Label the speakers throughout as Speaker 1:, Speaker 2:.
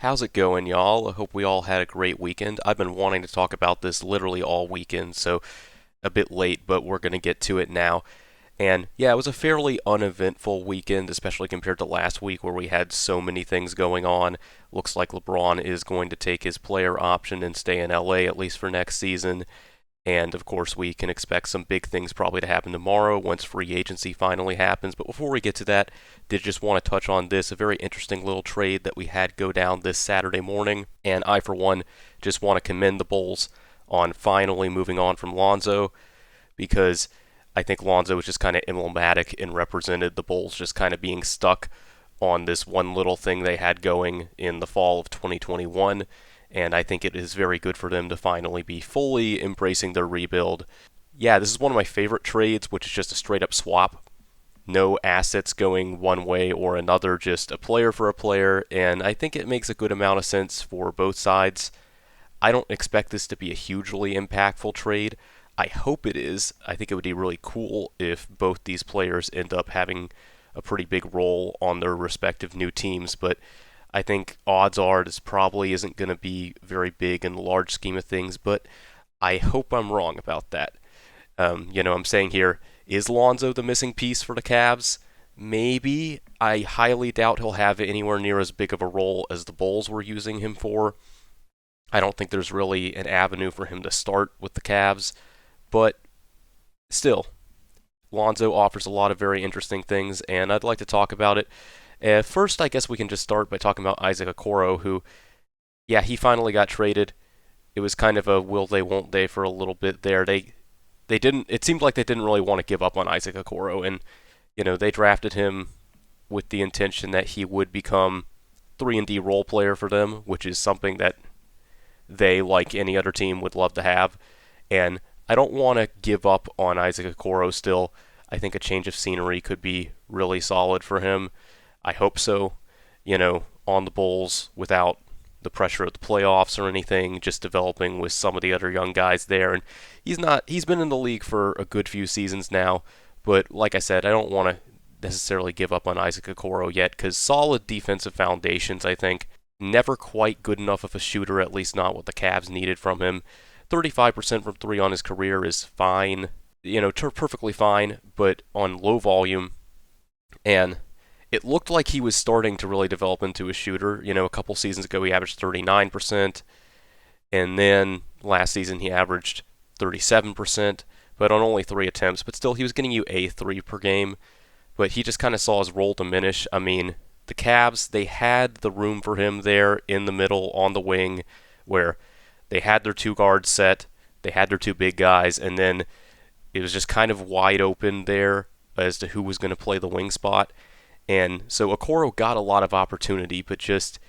Speaker 1: How's it going, y'all? I hope we all had a great weekend. I've been wanting to talk about this literally all weekend, so a bit late, but we're going to get to it now. And yeah, it was a fairly uneventful weekend, especially compared to last week where we had so many things going on. Looks like LeBron is going to take his player option and stay in LA at least for next season. And of course, we can expect some big things probably to happen tomorrow once free agency finally happens. But before we get to that, did just want to touch on this a very interesting little trade that we had go down this Saturday morning. And I, for one, just want to commend the Bulls on finally moving on from Lonzo because I think Lonzo was just kind of emblematic and represented the Bulls just kind of being stuck on this one little thing they had going in the fall of 2021, and I think it is very good for them to finally be fully embracing their rebuild. Yeah, this is one of my favorite trades, which is just a straight up swap. No assets going one way or another, just a player for a player, and I think it makes a good amount of sense for both sides. I don't expect this to be a hugely impactful trade. I hope it is. I think it would be really cool if both these players end up having a pretty big role on their respective new teams, but I think odds are this probably isn't going to be very big in the large scheme of things, but I hope I'm wrong about that. I'm saying here, is Lonzo the missing piece for the Cavs? Maybe. I highly doubt he'll have anywhere near as big of a role as the Bulls were using him for. I don't think there's really an avenue for him to start with the Cavs, but still, Lonzo offers a lot of very interesting things, and I'd like to talk about it. First, I guess we can just start by talking about Isaac Okoro, who, yeah, he finally got traded. It was kind of a will they, won't they for a little bit there. They didn't. It seemed like they didn't really want to give up on Isaac Okoro, and they drafted him with the intention that he would become 3-and-D role player for them, which is something that they, like any other team, would love to have. And I don't want to give up on Isaac Okoro still. I think a change of scenery could be really solid for him. I hope so. On the Bulls without the pressure of the playoffs or anything, just developing with some of the other young guys there. And he's been in the league for a good few seasons now, but like I said, I don't want to necessarily give up on Isaac Okoro yet because solid defensive foundations, I think. Never quite good enough of a shooter, at least not what the Cavs needed from him. 35% from three on his career is fine, perfectly fine, but on low volume. And it looked like he was starting to really develop into a shooter. A couple seasons ago he averaged 39%, and then last season he averaged 37%, but on only 3 attempts. But still, he was getting you a 3 per game. But he just kind of saw his role diminish. I mean, the Cavs, they had the room for him there in the middle on the wing where they had their 2 guards set, they had their 2 big guys, and then it was just kind of wide open there as to who was going to play the wing spot. And so Okoro got a lot of opportunity, but just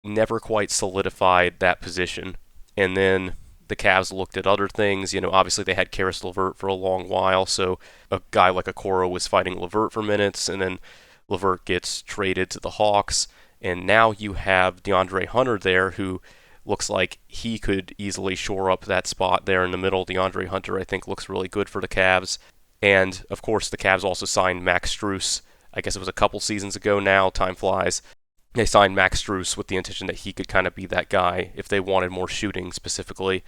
Speaker 1: never quite solidified that position. And then the Cavs looked at other things. Obviously they had Karis LeVert for a long while, so a guy like Okoro was fighting LeVert for minutes, and then LeVert gets traded to the Hawks, and now you have DeAndre Hunter there, who looks like he could easily shore up that spot there in the middle. DeAndre Hunter, I think, looks really good for the Cavs. And, of course, the Cavs also signed Max Strus. I guess it was a couple seasons ago now. Time flies. They signed Max Strus with the intention that he could kind of be that guy if they wanted more shooting specifically.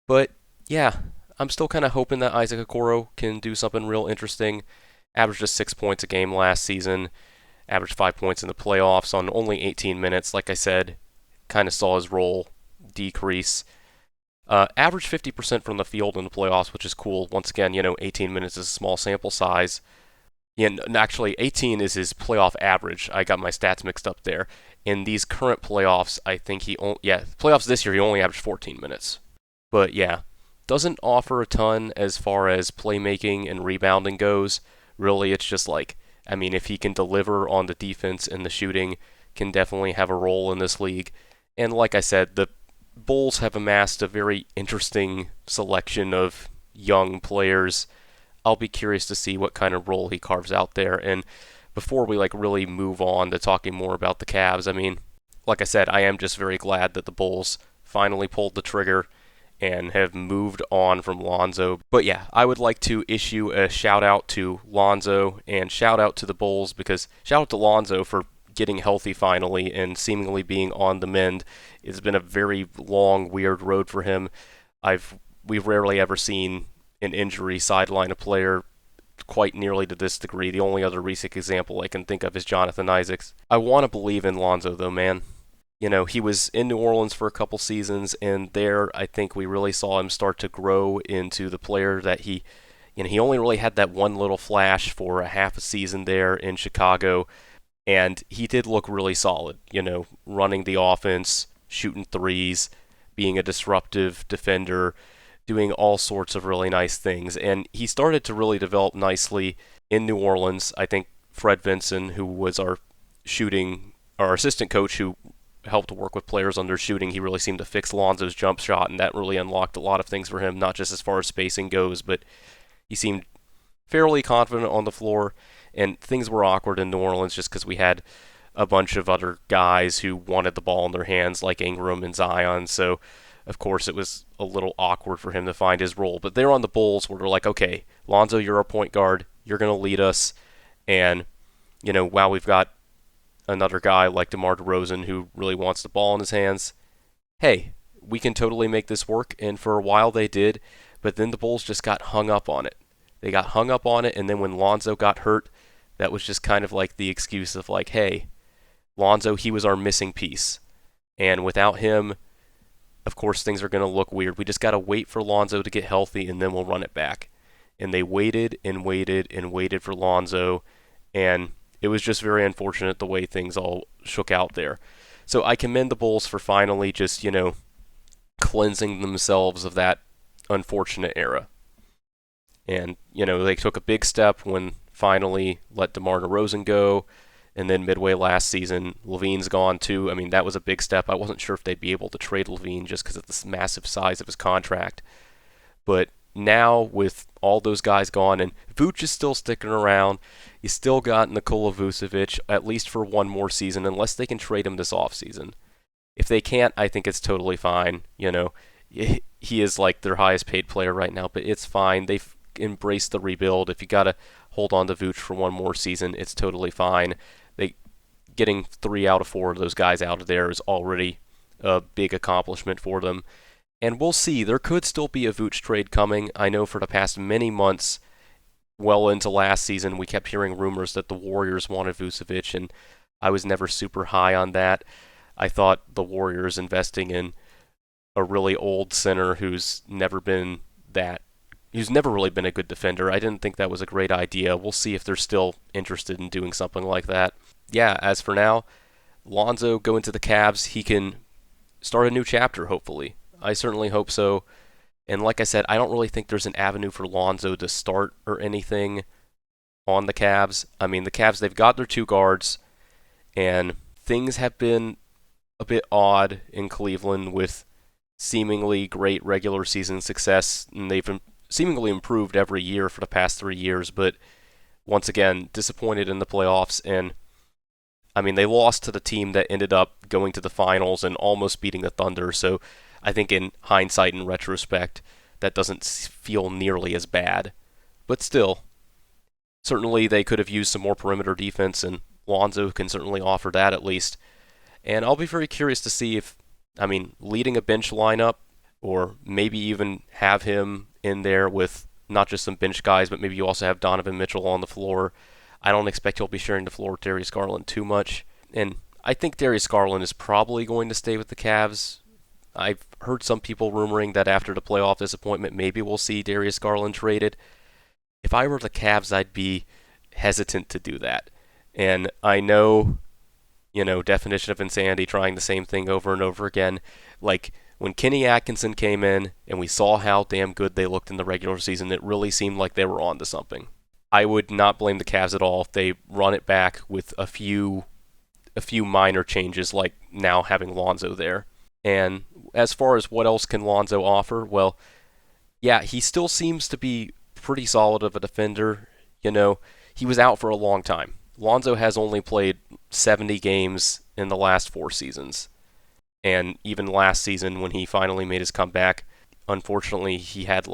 Speaker 1: But, yeah, I'm still kind of hoping that Isaac Okoro can do something real interesting. Averaged just 6 points a game last season. Averaged 5 points in the playoffs on only 18 minutes. Like I said, kind of saw his role decrease. Averaged 50% from the field in the playoffs, which is cool. Once again, 18 minutes is a small sample size. And actually, 18 is his playoff average. I got my stats mixed up there. In these current playoffs, I think playoffs this year, he only averaged 14 minutes. But yeah, doesn't offer a ton as far as playmaking and rebounding goes. Really, it's just if he can deliver on the defense and the shooting, can definitely have a role in this league. And like I said, the Bulls have amassed a very interesting selection of young players. I'll be curious to see what kind of role he carves out there. And before we really move on to talking more about the Cavs, like I said, I am just very glad that the Bulls finally pulled the trigger and have moved on from Lonzo. But yeah, I would like to issue a shout out to Lonzo and shout out to the Bulls, because shout out to Lonzo for getting healthy finally and seemingly being on the mend. It's been a very long, weird road for him. We've rarely ever seen an injury sideline a player quite nearly to this degree. The only other recent example I can think of is Jonathan Isaacs. I want to believe in Lonzo though, man. He was in New Orleans for a couple seasons, and there I think we really saw him start to grow into the player that he only really had that one little flash for a half a season there in Chicago, and he did look really solid, running the offense, shooting threes, being a disruptive defender, doing all sorts of really nice things. And he started to really develop nicely in New Orleans. I think Fred Vinson, who was our assistant coach who helped work with players on their shooting, he really seemed to fix Lonzo's jump shot, and that really unlocked a lot of things for him, not just as far as spacing goes, but he seemed fairly confident on the floor, and things were awkward in New Orleans just because we had a bunch of other guys who wanted the ball in their hands, like Ingram and Zion, so of course it was a little awkward for him to find his role. But they're on the Bulls where they're like, okay, Lonzo, you're our point guard, you're going to lead us, and, while we've got another guy like DeMar DeRozan who really wants the ball in his hands, hey, we can totally make this work, and for a while they did, but then the Bulls just got hung up on it. They got hung up on it, and then when Lonzo got hurt, that was just kind of like the excuse of like, hey, Lonzo, he was our missing piece. And without him, of course, things are going to look weird. We just got to wait for Lonzo to get healthy, and then we'll run it back. And they waited and waited and waited for Lonzo, and it was just very unfortunate the way things all shook out there. So I commend the Bulls for finally just, cleansing themselves of that unfortunate era. And, they took a big step when finally let DeMar DeRozan go, and then midway last season, LaVine's gone too. I mean, that was a big step. I wasn't sure if they'd be able to trade LaVine just because of the massive size of his contract. But now, with all those guys gone, and Vooch is still sticking around, you still got Nikola Vucevic, at least for one more season, unless they can trade him this offseason. If they can't, I think it's totally fine. He is like their highest paid player right now, but it's fine. They've embraced the rebuild. If you got to hold on to Vooch for one more season, it's totally fine. Getting 3 out of 4 of those guys out of there is already a big accomplishment for them. And we'll see. There could still be a Vooch trade coming. I know for the past many months, well into last season, we kept hearing rumors that the Warriors wanted Vucevic, and I was never super high on that. I thought the Warriors investing in a really old center who's never really been a good defender. I didn't think that was a great idea. We'll see if they're still interested in doing something like that. Yeah, as for now, Lonzo going to the Cavs, he can start a new chapter, hopefully. I certainly hope so. And like I said, I don't really think there's an avenue for Lonzo to start or anything on the Cavs. I mean, the Cavs, they've got their 2 guards, and things have been a bit odd in Cleveland with seemingly great regular season success, and they've seemingly improved every year for the past 3 years, but once again, disappointed in the playoffs. And I mean, they lost to the team that ended up going to the finals and almost beating the Thunder, so I think in hindsight and retrospect, that doesn't feel nearly as bad. But still, certainly they could have used some more perimeter defense, and Lonzo can certainly offer that at least. And I'll be very curious to see if, leading a bench lineup, or maybe even have him in there with not just some bench guys, but maybe you also have Donovan Mitchell on the floor. I don't expect he'll be sharing the floor with Darius Garland too much. And I think Darius Garland is probably going to stay with the Cavs. I've heard some people rumoring that after the playoff disappointment, maybe we'll see Darius Garland traded. If I were the Cavs, I'd be hesitant to do that. And I know, definition of insanity, trying the same thing over and over again. Like, when Kenny Atkinson came in and we saw how damn good they looked in the regular season, it really seemed like they were on to something. I would not blame the Cavs at all if they run it back with a few minor changes, like now having Lonzo there. And as far as what else can Lonzo offer, well, yeah, he still seems to be pretty solid of a defender. He was out for a long time. Lonzo has only played 70 games in the last 4 seasons. And even last season when he finally made his comeback, unfortunately he had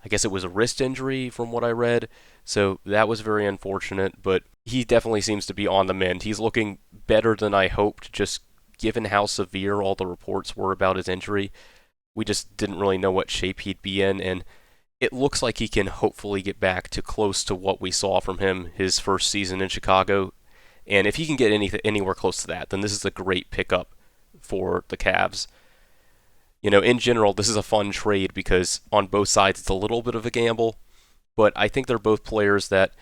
Speaker 1: I guess it was a wrist injury from what I read. So that was very unfortunate, but he definitely seems to be on the mend. He's looking better than I hoped, just given how severe all the reports were about his injury. We just didn't really know what shape he'd be in, and it looks like he can hopefully get back to close to what we saw from him his first season in Chicago. And if he can get anywhere close to that, then this is a great pickup for the Cavs. In general, this is a fun trade because on both sides it's a little bit of a gamble, but I think they're both players that,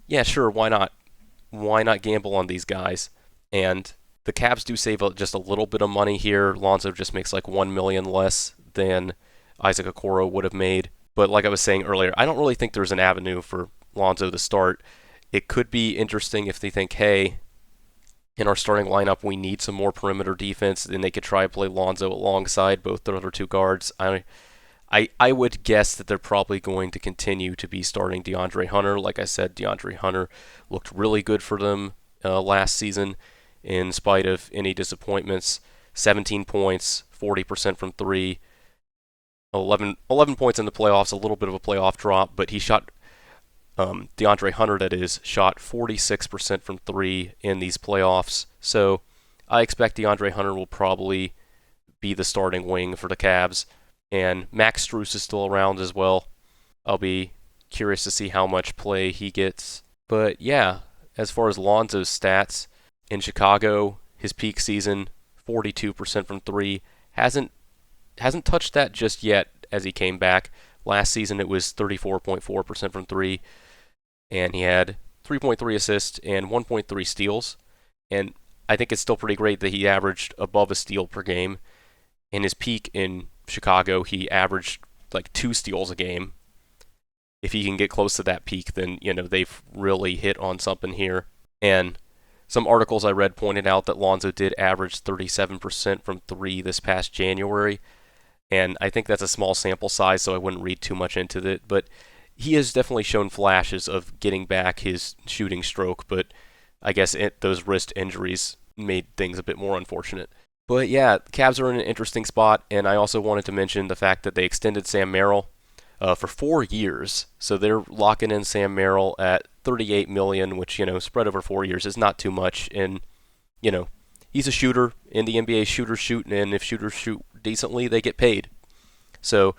Speaker 1: yeah, sure, why not? Why not gamble on these guys? And the Cavs do save just a little bit of money here. Lonzo just makes like $1 million less than Isaac Okoro would have made. But like I was saying earlier, I don't really think there's an avenue for Lonzo to start. It could be interesting if they think, hey, in our starting lineup, we need some more perimeter defense, then they could try to play Lonzo alongside both the other two guards. I would guess that they're probably going to continue to be starting DeAndre Hunter. Like I said, DeAndre Hunter looked really good for them last season in spite of any disappointments. 17 points, 40% from three, 11 points in the playoffs, a little bit of a playoff drop, but he shot, DeAndre Hunter, that is, shot 46% from three in these playoffs. So I expect DeAndre Hunter will probably be the starting wing for the Cavs. And Max Strus is still around as well. I'll be curious to see how much play he gets. But yeah, as far as Lonzo's stats, in Chicago, his peak season, 42% from three. Hasn't touched that just yet as he came back. Last season it was 34.4% from three, and he had 3.3 assists and 1.3 steals. And I think it's still pretty great that he averaged above a steal per game. In his peak in Chicago, he averaged like 2 steals a game. If he can get close to that peak, then they've really hit on something here. And some articles I read pointed out that Lonzo did average 37% from three this past January, and I think that's a small sample size, so I wouldn't read too much into it. But he has definitely shown flashes of getting back his shooting stroke, but I guess those wrist injuries made things a bit more unfortunate. But yeah, the Cavs are in an interesting spot, and I also wanted to mention the fact that they extended Sam Merrill for 4 years. So they're locking in Sam Merrill at $38 million, which, spread over 4 years is not too much. And, he's a shooter in the NBA. Shooters shoot, and if shooters shoot decently, they get paid. So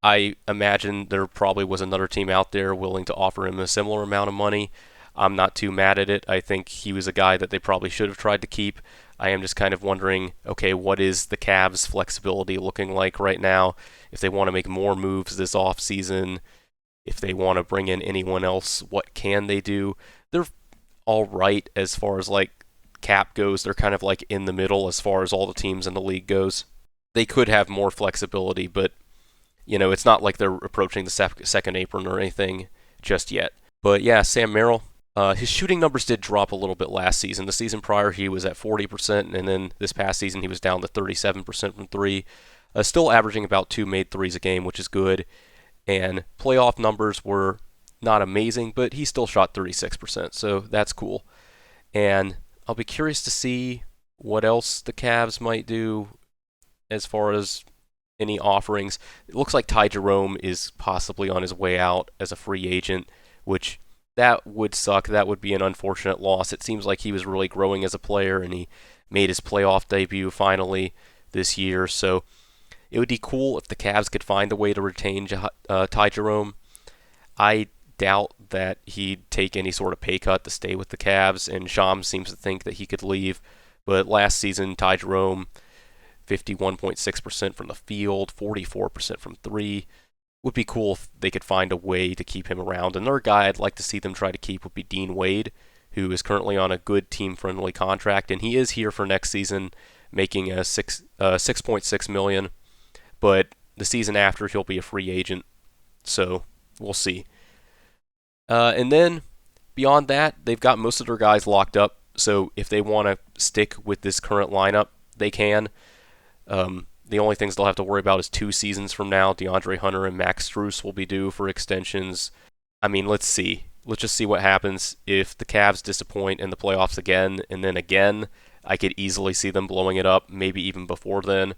Speaker 1: I imagine there probably was another team out there willing to offer him a similar amount of money. I'm not too mad at it. I think he was a guy that they probably should have tried to keep. I am just kind of wondering, okay, what is the Cavs' flexibility looking like right now? If they want to make more moves this offseason, if they want to bring in anyone else, what can they do? They're all right as far as like cap goes. They're kind of like in the middle as far as all the teams in the league goes. They could have more flexibility, but it's not like they're approaching the second apron or anything just yet. But yeah, Sam Merrill, his shooting numbers did drop a little bit last season. The season prior, he was at 40%, and then this past season, he was down to 37% from three. Still averaging about 2 made threes a game, which is good. And playoff numbers were not amazing, but he still shot 36%, so that's cool. And I'll be curious to see what else the Cavs might do as far as any offerings. It looks like Ty Jerome is possibly on his way out as a free agent, which that would suck. That would be an unfortunate loss. It seems like he was really growing as a player, and he made his playoff debut finally this year. So it would be cool if the Cavs could find a way to retain Ty Jerome. I doubt that he'd take any sort of pay cut to stay with the Cavs, and Shams seems to think that he could leave. But last season, Ty Jerome, 51.6% from the field, 44% from three. Would be cool if they could find a way to keep him around. Another guy I'd like to see them try to keep would be Dean Wade, who is currently on a good team-friendly contract, and he is here for next season, making a $6.6 million. But the season after, he'll be a free agent, so we'll see. And then beyond that, they've got most of their guys locked up. So if they want to stick with this current lineup, they can. The only things they'll have to worry about is 2 seasons from now. DeAndre Hunter and Max Strus will be due for extensions. I mean, let's see. Let's just see what happens. If the Cavs disappoint in the playoffs again and then again, I could easily see them blowing it up, maybe even before then.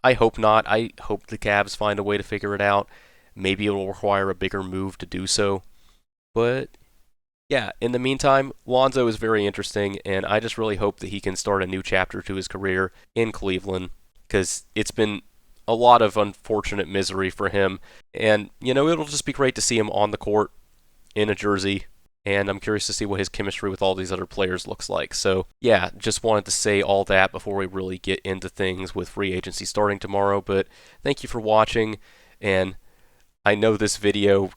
Speaker 1: I hope not. I hope the Cavs find a way to figure it out. maybe it'll require a bigger move to do so. But yeah, in the meantime, Lonzo is very interesting, and I just really hope that he can start a new chapter to his career in Cleveland, because it's been a lot of unfortunate misery for him. And, it'll just be great to see him on the court in a jersey, and I'm curious to see what his chemistry with all these other players looks like. So, yeah, just wanted to say all that before we really get into things with free agency starting tomorrow. But thank you for watching, and I know this video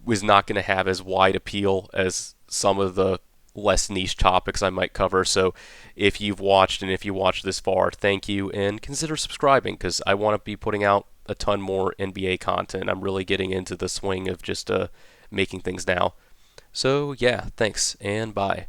Speaker 1: was not going to have as wide appeal as some of the less niche topics I might cover. So if you've watched and if you watched this far, thank you, and consider subscribing, because I want to be putting out a ton more NBA content. I'm really getting into the swing of just making things now. So yeah, thanks and bye.